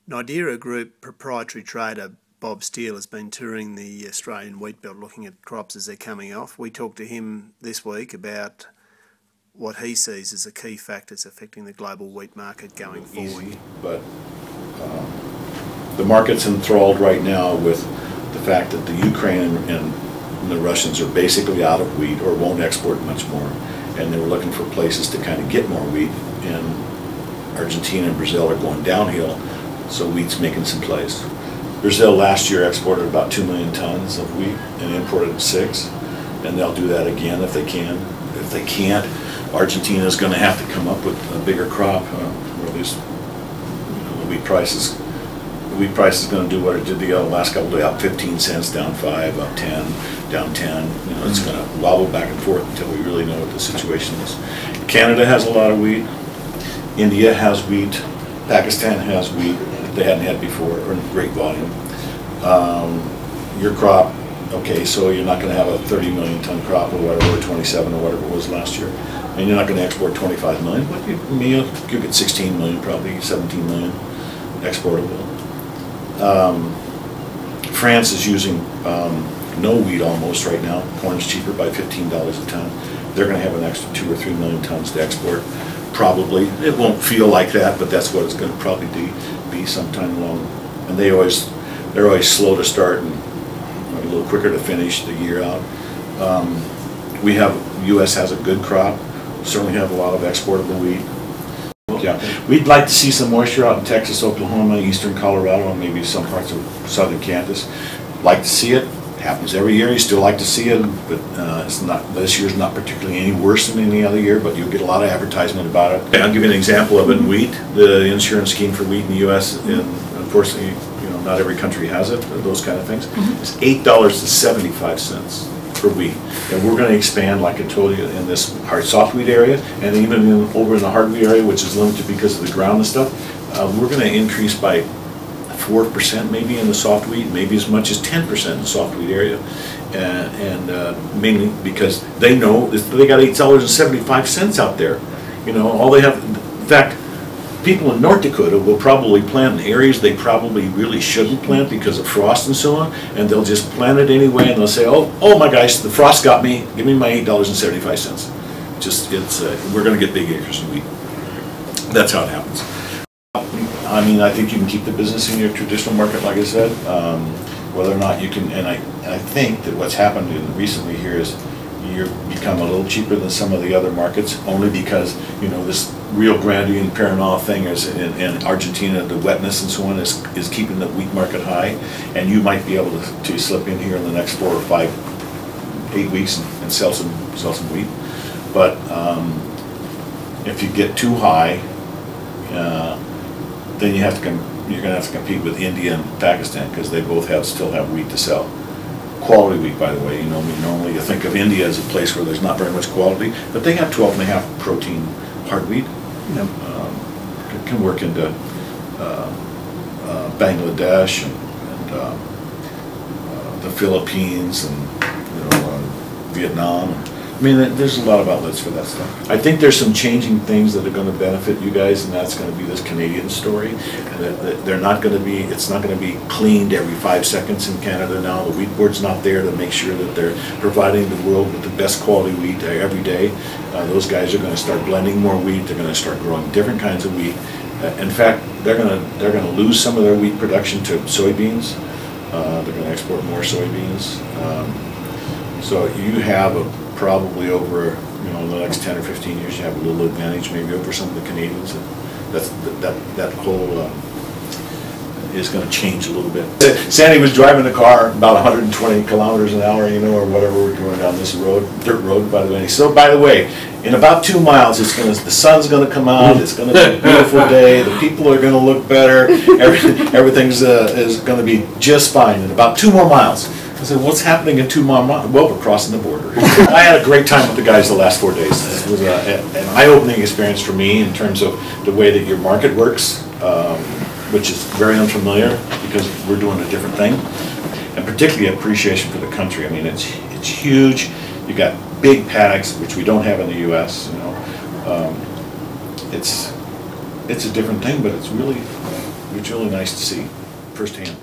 Nidera Group proprietary trader Bob Steele has been touring the Australian wheat belt looking at crops as they're coming off. We talked to him this week about what he sees as the key factors affecting the global wheat market going forward. Easy, but the market's enthralled right now with the fact that the Ukraine and the Russians are basically out of wheat or won't export much more, and they were looking for places to kind of get more wheat, and Argentina and Brazil are going downhill, so wheat's making some plays. Brazil last year exported about 2 million tons of wheat and imported 6, and they'll do that again if they can. If they can't, Argentina is going to have to come up with a bigger crop, or at least the wheat price is. The wheat price is going to do what it did the last couple of days, up 15 cents, down 5, up 10, down 10. It's going to wobble back and forth until we really know what the situation is. Canada has a lot of wheat. India has wheat. Pakistan has wheat that they hadn't had before, or in great volume. Your crop, okay, so you're not going to have a 30 million ton crop or whatever, or 27 or whatever it was last year, and you're not going to export 25 million, but you'll get 16 million, probably 17 million exportable. France is using no wheat almost right now. Corn is cheaper by $15 a ton. They're going to have an extra 2 or 3 million tons to export. Probably. It won't feel like that, but that's what it's going to probably be sometime along. And they're always slow to start and a little quicker to finish the year out. U.S. has a good crop. We certainly have a lot of exportable wheat. Yeah, we'd like to see some moisture out in Texas, Oklahoma, eastern Colorado, and maybe some parts of southern Kansas. Like to see it. Happens every year. You still like to see it, but it's not. This year's not particularly any worse than any other year. But you'll get a lot of advertisement about it. I'll give you an example of it in wheat. The insurance scheme for wheat in the U.S. and unfortunately, not every country has it. Those kind of things. It's $8.75 for wheat, and we're going to expand, like I told you, in this soft wheat area, and even over in the hard wheat area, which is limited because of the ground and stuff. We're going to increase by 4% maybe in the soft wheat, maybe as much as 10% in the soft wheat area, and mainly because they know they got $8.75 out there. All they have. In fact, people in North Dakota will probably plant in areas they probably really shouldn't plant because of frost and so on, and they'll just plant it anyway, and they'll say, "Oh my gosh, the frost got me. Give me my $8.75." We're going to get big acres of wheat. That's how it happens. I think you can keep the business in your traditional market, like I said. Whether or not you can, and I think that what's happened recently here is you've become a little cheaper than some of the other markets, only because this Rio Grande and Paraná thing is in Argentina, the wetness and so on is keeping the wheat market high, and you might be able to slip in here in the next 4 or 5, 8 weeks and sell some wheat. But if you get too high, then you're going to have to compete with India and Pakistan, because they both still have wheat to sell. Quality wheat, by the way. Normally you think of India as a place where there's not very much quality, but they have 12.5 protein hard wheat. Can work into Bangladesh and the Philippines and Vietnam. There's a lot of outlets for that stuff. I think there's some changing things that are going to benefit you guys, and that's going to be this Canadian story. They're not going to be. It's not going to be cleaned every 5 seconds in Canada now. The wheat board's not there to make sure that they're providing the world with the best quality wheat every day. Those guys are going to start blending more wheat. They're going to start growing different kinds of wheat. In fact, they're going to lose some of their wheat production to soybeans. They're going to export more soybeans. So you have probably over the next 10 or 15 years, you have a little advantage maybe over some of the Canadians. That whole is going to change a little bit. Sandy was driving the car about 120 kilometers an hour, or whatever, we're going down this road, dirt road, by the way. So, by the way, in about 2 miles, the sun's going to come out. It's going to be a beautiful day. The people are going to look better. Everything's is going to be just fine. In about 2 more miles. I said, "What's happening in 2 more miles?" "Well, we're crossing the border." I had a great time with the guys the last 4 days. It was an eye-opening experience for me in terms of the way that your market works, which is very unfamiliar because we're doing a different thing, and particularly appreciation for the country. It's huge. You got big paddocks, which we don't have in the U.S. It's a different thing, but it's really It's really nice to see firsthand.